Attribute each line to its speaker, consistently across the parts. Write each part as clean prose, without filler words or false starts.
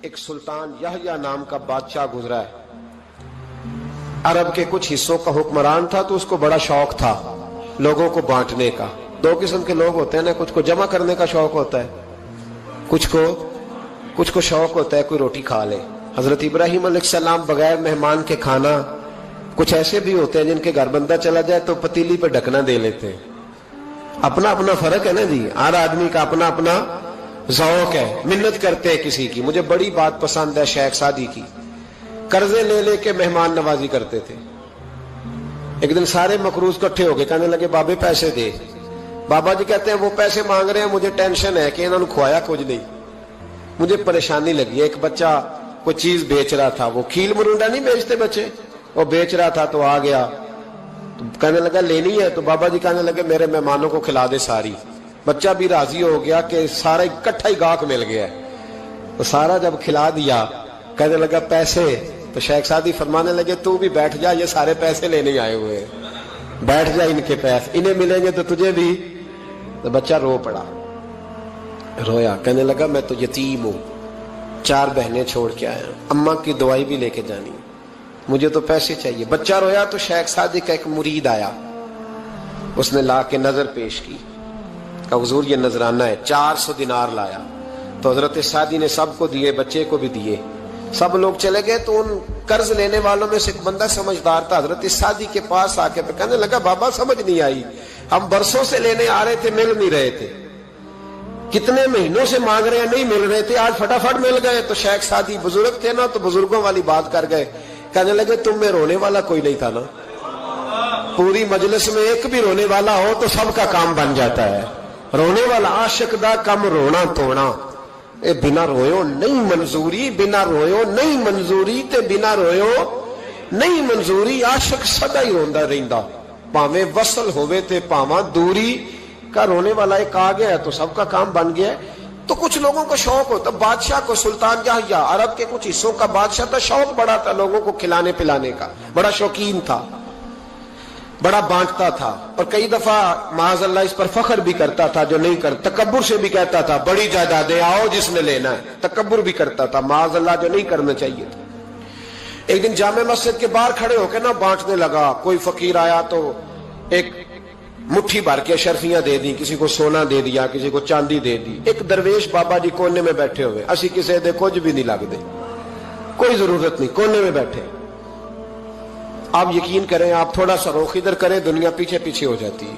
Speaker 1: ایک سلطان یحییٰ نام کا بادشاہ گزرا ہے. عرب کے کچھ حصوں کا حکمران تھا تو اس کو بڑا شوق تھا لوگوں کو بانٹنے کا. دو قسم کے لوگ ہوتے ہیں نا, کچھ کو جمع کرنے کا شوق ہوتا ہے, کچھ کو شوق ہوتا ہے کوئی روٹی کھا لے. حضرت ابراہیم علیہ السلام بغیر مہمان کے کھانا, کچھ ایسے بھی ہوتے ہیں جن کے گھر بندہ چلا جائے تو پتیلی پہ ڈھکنا دے لیتے ہیں. اپنا اپنا فرق ہے نا جی, ہر آدمی کا اپنا اپنا ذوق ہے. منت کرتے ہیں کسی کی. مجھے بڑی بات پسند ہے شیخ سعدی کی, قرضے لے لے کے مہمان نوازی کرتے تھے. ایک دن سارے مقروض کٹھے ہو گئے, کہنے لگے بابے پیسے دے. بابا جی کہتے ہیں وہ پیسے مانگ رہے ہیں, مجھے ٹینشن ہے کہ انہوں نے کھوایا کچھ نہیں, مجھے پریشانی لگی. ایک بچہ کوئی چیز بیچ رہا تھا, وہ کھیل مرونڈا نہیں بیچتے بچے, وہ بیچ رہا تھا تو آ گیا, تو کہنے لگا لینی ہے. تو بابا جی کہنے لگے میرے مہمانوں کو کھلا دے ساری. بچہ بھی راضی ہو گیا کہ سارا اکٹھا ہی گاہک مل گیا ہے, تو سارا جب کھلا دیا کہنے لگا پیسے. تو شیخ سعدی فرمانے لگے تو بھی بیٹھ جا, یہ سارے پیسے لینے آئے ہوئے ہیں, بیٹھ جا, ان کے پیسے انہیں ملیں گے تو تجھے بھی. تو بچہ رو پڑا, رویا, کہنے لگا میں تو یتیم ہوں, 4 بہنیں چھوڑ کے آیا, اماں کی دوائی بھی لے کے جانی, مجھے تو پیسے چاہیے. بچہ رویا تو شیخ سعدی کا ایک مرید آیا, اس نے لا کے نظر پیش کی, کہ حضور یہ نذرانہ ہے. 400 دینار لایا. تو حضرت سعدی نے سب کو دیے, بچے کو بھی دیے. سب لوگ چلے گئے تو ان قرض لینے والوں میں سے ایک بندہ سمجھدار تھا, حضرت سعدی کے پاس آ کے کہنے لگا بابا سمجھ نہیں آئی, ہم برسوں سے لینے آ رہے تھے, مل نہیں رہے تھے, کتنے مہینوں سے مانگ رہے ہیں نہیں مل رہے تھے, آج فٹافٹ مل گئے. تو شیخ سعدی بزرگ تھے نا, تو بزرگوں والی بات کر گئے, کہنے لگے تم میں رونے والا کوئی نہیں تھا نا, پوری مجلس میں ایک بھی رونے والا ہو تو سب کا کام بن جاتا ہے. رونے والا عاشق دا کم رونا توڑا, اے بنا رویو نہیں منظوری, بنا رویو نہیں منظوری, تے بنا رویو نہیں منظوری. عاشق سدا ہی روندا رہندا, پاویں وصل ہوئے تے پاواں دوری. کا رونے والا ایک آ گیا ہے تو سب کا کام بن گیا ہے. تو کچھ لوگوں کو شوق ہوتا, بادشاہ کو سلطان یحییٰ عرب کے کچھ حصوں کا بادشاہ تھا, شوق بڑا تھا لوگوں کو کھلانے پلانے کا, بڑا شوقین تھا, بڑا بانٹتا تھا. اور کئی دفعہ معاذ اللہ اس پر فخر بھی کرتا تھا جو نہیں کرتا, تکبر سے بھی کہتا تھا بڑی جائیدادیں آؤ جس نے لینا ہے, تکبر بھی کرتا تھا معاذ اللہ جو نہیں کرنا چاہیے تھا. ایک دن جامع مسجد کے باہر کھڑے ہو کے نا بانٹنے لگا. کوئی فقیر آیا تو ایک مٹھی بھر کے اشرفیاں دے دی, کسی کو سونا دے دیا, کسی کو چاندی دے دی. ایک درویش بابا جی کونے میں بیٹھے ہوئے, اسی کسی دے کچھ بھی نہیں لگ دے, کوئی ضرورت نہیں, کونے میں بیٹھے. آپ یقین کریں, آپ تھوڑا سا رخ ادھر کریں, دنیا پیچھے پیچھے ہو جاتی ہے.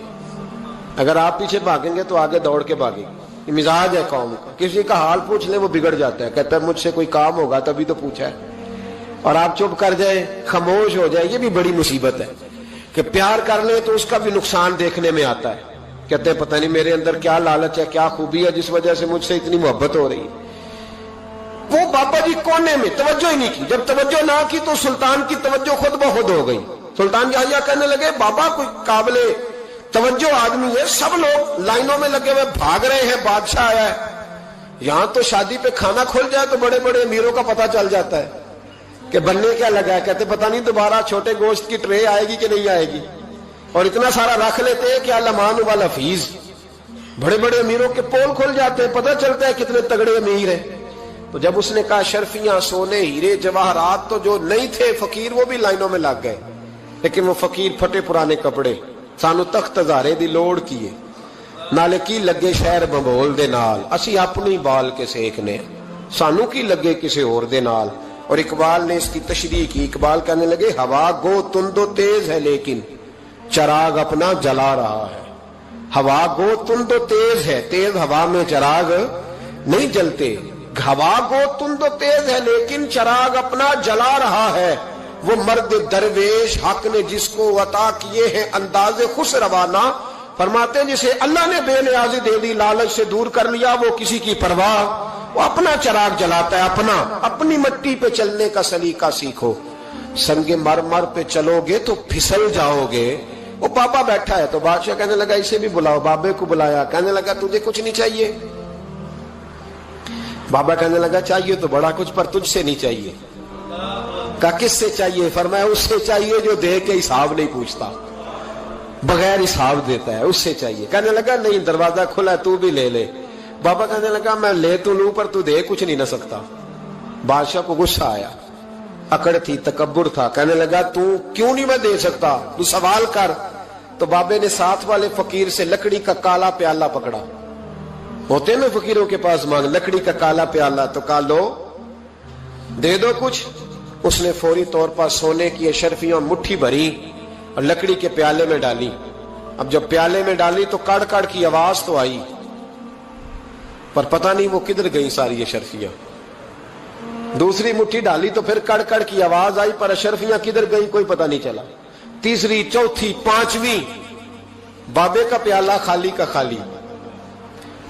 Speaker 1: اگر آپ پیچھے بھاگیں گے تو آگے دوڑ کے بھاگیں گے. یہ مزاج ہے قوم کا, کسی کا حال پوچھ لیں وہ بگڑ جاتا ہے, کہتا ہے مجھ سے کوئی کام ہوگا تبھی تو پوچھا ہے. اور آپ چپ کر جائیں, خاموش ہو جائے, یہ بھی بڑی مصیبت ہے. کہ پیار کر لیں تو اس کا بھی نقصان دیکھنے میں آتا ہے. کہتے ہیں پتہ نہیں میرے اندر کیا لالچ ہے, کیا خوبی ہے جس وجہ سے مجھ سے اتنی محبت ہو رہی ہے. وہ بابا جی کونے میں توجہ ہی نہیں کی. جب توجہ نہ کی تو سلطان کی توجہ خود بخود ہو گئی. سلطان یحییٰ کہنے لگے بابا کوئی قابل توجہ آدمی ہے, سب لوگ لائنوں میں لگے ہوئے بھاگ رہے ہیں, بادشاہ آیا ہے. یہاں تو شادی پہ کھانا کھل جائے تو بڑے بڑے امیروں کا پتہ چل جاتا ہے کہ بننے کیا لگا ہے. کہتے پتہ نہیں دوبارہ چھوٹے گوشت کی ٹرے آئے گی کہ نہیں آئے گی, اور اتنا سارا رکھ لیتے ہیں کہ المان والحفیظ. بڑے بڑے امیروں کے پول کھل جاتے ہیں, پتہ چلتا ہے کتنے تگڑے امیر ہیں. تو جب اس نے کہا شرفیاں, سونے, ہیرے, جواہرات, تو جو نہیں تھے فقیر وہ بھی لائنوں میں لگ گئے. لیکن وہ فقیر پھٹے پرانے کپڑے, سانو تخت ہزارے دی لوڑ کیے, نالے کی لگے شہر بمبول دے نال, اسی اپنی بال کے سیکنے, سانو کی لگے کسے اور دے نال. اور اقبال نے اس کی تشریح کی. اقبال کہنے لگے ہوا گو تند و تیز ہے لیکن چراغ اپنا جلا رہا ہے. ہوا گو تند و تیز ہے, تیز ہوا میں چراغ نہیں جلتے. ہوا گو تند و تیز ہے لیکن چراغ اپنا جلا رہا ہے. وہ مرد درویش حق نے جس کو عطا کیے ہیں انداز خوش روانہ, فرماتے ہیں جسے اللہ نے بے نیازی دے دی, لالچ سے دور کر لیا, وہ کسی کی پرواہ, وہ اپنا چراغ جلاتا ہے. اپنی مٹی پہ چلنے کا سلیقہ سیکھو, سنگ مرمر پہ چلو گے تو پھسل جاؤ گے. وہ بابا بیٹھا ہے تو بادشاہ کہنے لگا اسے بھی بلاؤ. بابے کو بلایا, کہنے لگا تجھے کچھ نہیں چاہیے؟ بابا کہنے لگا چاہیے تو بڑا کچھ, پر تجھ سے نہیں چاہیے. کہا کس سے چاہیے؟ فرمایا اس سے چاہیے جو دے کے حساب نہیں پوچھتا, بغیر حساب دیتا ہے, اس سے چاہیے. کہنے لگا نہیں, دروازہ کھلا ہے, تو بھی لے لے. بابا کہنے لگا میں لے تو لوں پر تو دے کچھ نہیں نہ سکتا. बादशाह को गुस्सा आया, अकड़ थी, तकब्बुर था, कहने लगा तू क्यों नहीं मैं दे सकता, तू सवाल कर। तो बाबे ने साथ वाले फकीर से लकड़ी का काला प्याला पकड़ा, होते ना फकीरों के पास मांग, लकड़ी का काला प्याला, तो कहा लो दे दो कुछ। उसने फौरी तौर पर सोने की अशरफियां मुट्ठी भरी और लकड़ी के प्याले में डाली। अब जब प्याले में डाली तो कड़ कड़ की आवाज तो आई, पर पता नहीं वो किधर गई सारी अशरफियां। दूसरी मुट्ठी डाली तो फिर कड़ कड़ की आवाज आई, पर अशरफियां किधर गई कोई पता नहीं चला। तीसरी, चौथी, पांचवी, बाबे का प्याला खाली का खाली।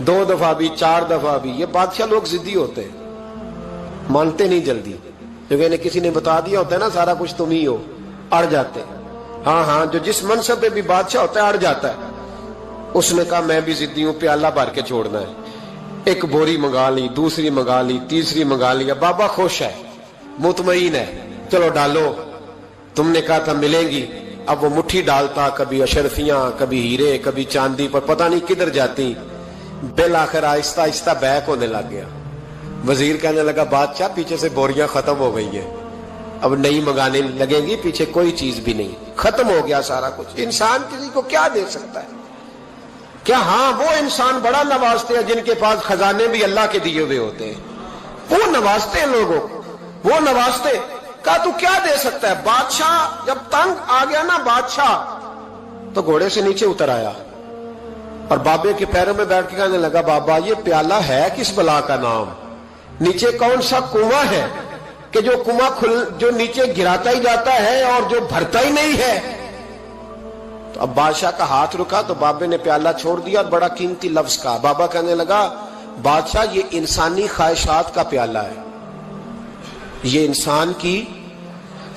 Speaker 1: 2 दफा भी, 4 दफा भी। ये बादशाह लोग जिद्दी होते हैं, मानते नहीं जल्दी, क्योंकि इन्हें किसी ने बता दिया होता है ना सारा कुछ तुम ही हो, अड़ जाते। हाँ हाँ, जो जिस मनसब पे भी बादशाह होता है अड़ जाता है। उसने कहा मैं भी जिद्दी हूं, प्याला भर के छोड़ना है। एक बोरी मंगा ली, दूसरी मंगा ली, तीसरी मंगा लिया। बाबा खुश है, मुतमईन है, चलो डालो, तुमने कहा था मिलेंगी। अब वो मुट्ठी डालता, कभी अशरफियां, कभी हीरे, कभी चांदी, पर पता नहीं किधर जाती। बिल आखिर आहिस्ता आहिस्ता बैक होने लग गया। वजीर कहने लगा बादशाह पीछे से बोरियां खत्म हो गई है, अब नई मंगाने लगेंगी, पीछे कोई चीज भी नहीं, खत्म हो गया सारा कुछ। इंसान किसी को क्या दे सकता है? क्या हाँ वो इंसान बड़ा नवाजते हैं जिनके पास खजाने भी अल्लाह के दिए हुए होते हैं, वो नवाजते हैं लोगों को, वो नवाजते। कहा तू क्या दे सकता है? बादशाह जब तंग आ गया ना बादशाह, तो घोड़े से नीचे उतर आया और बाबे के पैरों में बैठ के कहने लगा बाबा ये प्याला है किस बला का नाम? नीचे कौन सा कुआं है कि जो कुआं जो नीचे गिराता ही जाता है और जो भरता ही नहीं है? तो अब बादशाह का हाथ रुका तो बाबे ने प्याला छोड़ दिया और बड़ा कीमती लफ्ज कहा। बाबा कहने लगा बादशाह ये इंसानी ख्वाहिशात का प्याला है, ये इंसान की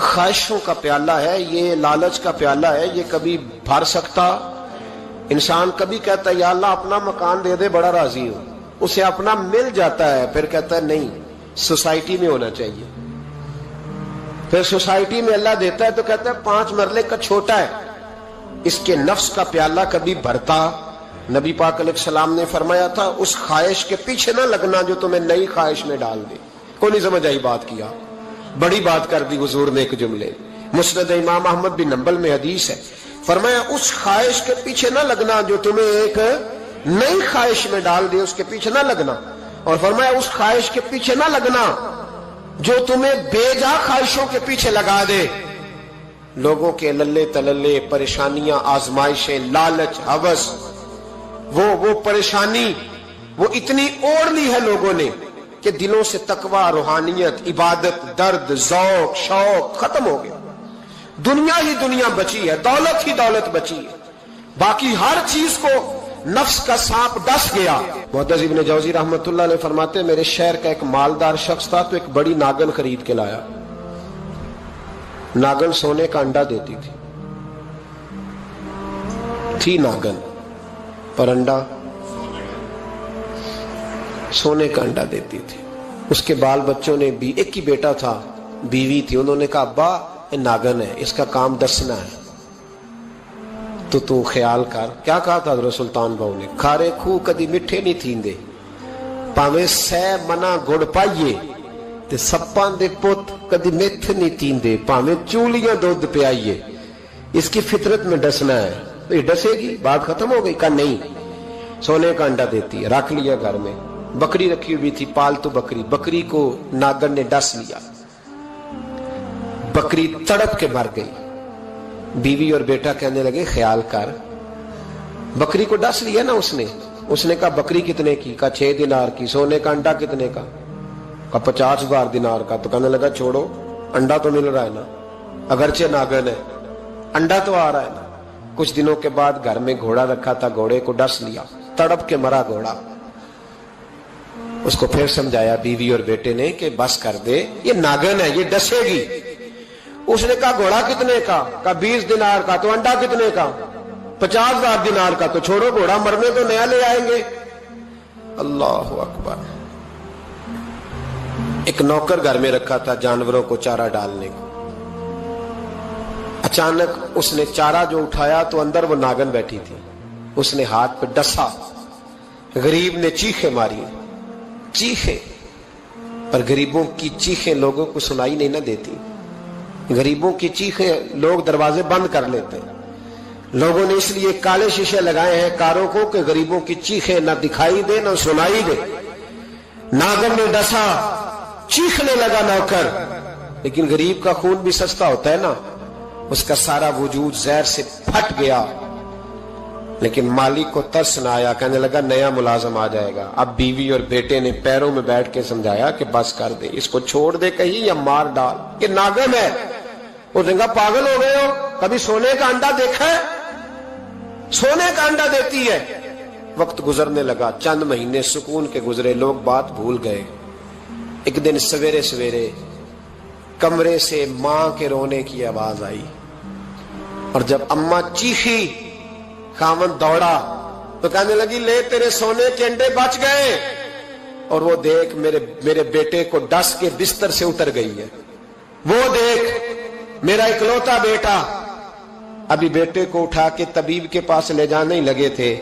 Speaker 1: ख्वाहिशों का प्याला है, ये लालच का प्याला है, ये कभी भर सकता। इंसान कभी कहता है या अल्लाह अपना मकान दे दे, बड़ा राजी हूं, उसे अपना मिल जाता है, फिर कहता है नहीं सोसाइटी में होना चाहिए। फिर सोसाइटी में अल्लाह देता है तो कहता है 5 मरले का छोटा है। इसके नफ्स का प्याला कभी भरता। नबी पाक अलैहिस्सलाम ने फरमाया था उस ख्वाहिश के पीछे ना लगना जो तुम्हें नई ख्वाहिश में डाल दे। कोई नहीं समझ आई बात किया, बड़ी बात कर दी हुजूर ने एक जुमले। मुस्नद इमाम अहमद बिन हंबल में हदीस है, फरमाया उस ख्वाहिश के पीछे ना लगना जो तुम्हें एक नई ख्वाहिश में डाल दे, उसके पीछे ना लगना। और फरमाया उस ख्वाहिश के पीछे ना लगना जो तुम्हें बेजा ख्वाहिशों के पीछे लगा दे। लोगों के लल्ले तलल्ले, परेशानियां, आजमाइशें, लालच, हवस, वो परेशानी वो इतनी ओढ़ ली है लोगों ने कि दिलों से तकवा, रूहानियत, इबादत, दर्द, ज़ौक, शौक खत्म हो गया। दुनिया ही दुनिया बची है, दौलत ही दौलत बची है, बाकी हर चीज को नफ्स का सांप डस गया। मुअत्तज़ इब्न जौज़ी रहमतुल्लाह अलैह फरमाते मेरे शहर का एक मालदार शख्स था तो एक बड़ी नागन खरीद के लाया। नागन सोने का अंडा देती थी नागन, पर अंडा सोने का अंडा देती थी। उसके बाल बच्चों ने भी, एक ही बेटा था, बीवी थी, उन्होंने कहा अब्बा ये नागन है, इसका काम दसना है, तो तू ख्याल कर। क्या कहा था हज़रत सुल्तान बहू ने? खारे खूह कदी मिठे नहीं थींदे, भावे सै मना गुड़ पाइए, ते सप्पां दे पुत कदी मिठ नहीं थींदे, भावे चूलियां दूध पियाइए। इसकी फितरत में डसना है। तो ये डसेगी, बात खत्म हो गई। का नहीं, सोने का अंडा देती है। रख लिया घर में। बकरी रखी हुई थी, पालतू बकरी, बकरी को नागन ने डस लिया, बकरी तड़प के मर गई। बीवी और बेटा कहने लगे ख्याल कर, बकरी को डस लिया ना उसने कहा बकरी कितने की? का 6 दिनार की। सोने का अंडा कितने का? का 50,000 दिनार का। तो कहने लगा छोड़ो, अंडा तो मिल रहा है ना, अगरचे नागन है, अंडा तो आ रहा है ना। कुछ दिनों के बाद घर में घोड़ा रखा था, घोड़े को डस लिया, तड़प के मरा घोड़ा। उसको फिर समझाया बीवी और बेटे ने कि बस कर दे, ये नागन है, ये डसेगी। उसने कहा घोड़ा कितने का? का 20 दिनार का। तो अंडा कितने का? 50,000 दिनार का। तो छोड़ो, घोड़ा मरने तो नया ले आएंगे। अल्लाह अकबर। एक नौकर घर में रखा था जानवरों को चारा डालने को। अचानक उसने चारा जो उठाया तो अंदर वो नागन बैठी थी। उसने हाथ पे डसा, गरीब ने चीखे मारी, चीखे। पर गरीबों की चीखें लोगों को सुनाई नहीं ना देती। गरीबों की चीखें लोग दरवाजे बंद कर लेते हैं। लोगों ने इसलिए काले शीशे लगाए हैं कारों को कि गरीबों की चीखें ना दिखाई दे ना सुनाई दे। नागन में डसा, चीखने लगा नौकर, लेकिन गरीब का खून भी सस्ता होता है ना, उसका सारा वजूद जहर से फट गया। लेकिन मालिक को तरस न आया, कहने लगा नया मुलाजम आ जाएगा। अब बीवी और बेटे ने पैरों में बैठ के समझाया कि बस कर दे, इसको छोड़ दे कहीं या मार डाल, ये नागन है। वो कहा पागल हो गए हो, कभी सोने का अंडा देखा है? सोने का अंडा देती है। वक्त गुजरने लगा, चंद महीने सुकून के गुजरे, लोग बात भूल गए। एक दिन सवेरे सवेरे कमरे से मां के रोने की आवाज आई, और जब अम्मा चीखी, खामन दौड़ा तो कहने लगी ले तेरे सोने के अंडे बच गए। और वो देख मेरे बेटे को डस के बिस्तर से उतर गई है। वो देख मेरा इकलौता बेटा। अभी बेटे को उठा के तबीब के पास ले जाने ही लगे थे,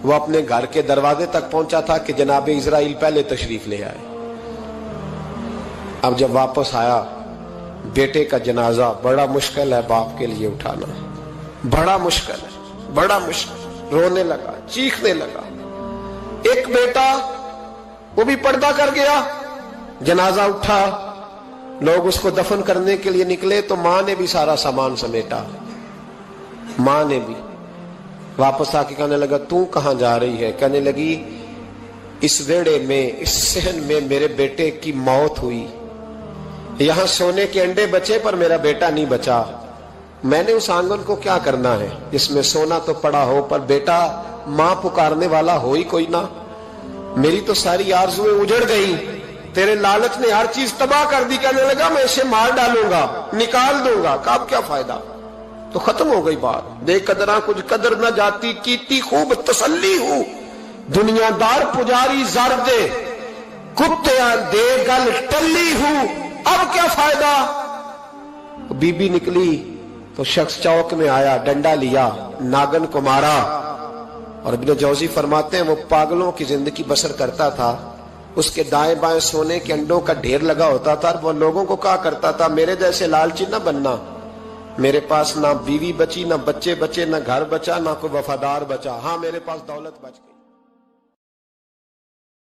Speaker 1: वो अपने घर के दरवाजे तक पहुंचा था कि जनाब इजराइल पहले तशरीफ ले आए। अब जब वापस आया, बेटे का जनाजा बड़ा मुश्किल है बाप के लिए उठाना, बड़ा मुश्किल है, बड़ा मुश्किल। रोने लगा, चीखने लगा। एक बेटा वो भी पर्दा कर गया। जनाजा उठा, लोग उसको दफन करने के लिए निकले तो मां ने भी सारा सामान समेटा। मां ने भी वापस आके कहने लगा तू कहां जा रही है? कहने लगी इस वेड़े में, इस सहन में मेरे बेटे की मौत हुई। यहां सोने के अंडे बचे पर मेरा बेटा नहीं बचा। मैंने उस आंगन को क्या करना है जिसमें सोना तो पड़ा हो पर बेटा मां पुकारने वाला हो ही कोई ना। मेरी तो सारी आरज़ुएं उजड़ गई, तेरे लालच ने हर चीज तबाह कर दी। कहने लगा मैं इसे मार डालूंगा, निकाल दूंगा, अब क्या फायदा। तो खत्म हो गई बात। बेकदरा कुछ कदर न जाती, कीती खूब तसल्ली हूं, दुनियादार पुजारी जर दे, कुत्तियां दे गल टल्ली हूं, अब क्या फायदा। बीबी निकली तो शख्स चौक में आया, डंडा लिया, नागन को मारा। और इब्न जौजी फरमाते हैं वो पागलों की जिंदगी बसर करता था। उसके दाएं बाएं सोने के अंडों का ढेर लगा होता था। वो लोगों को कहा करता था मेरे जैसे लालची न बनना, मेरे पास ना बीवी बची, ना बच्चे बचे, ना घर बचा, ना कोई वफादार बचा, हाँ मेरे पास दौलत बच गई।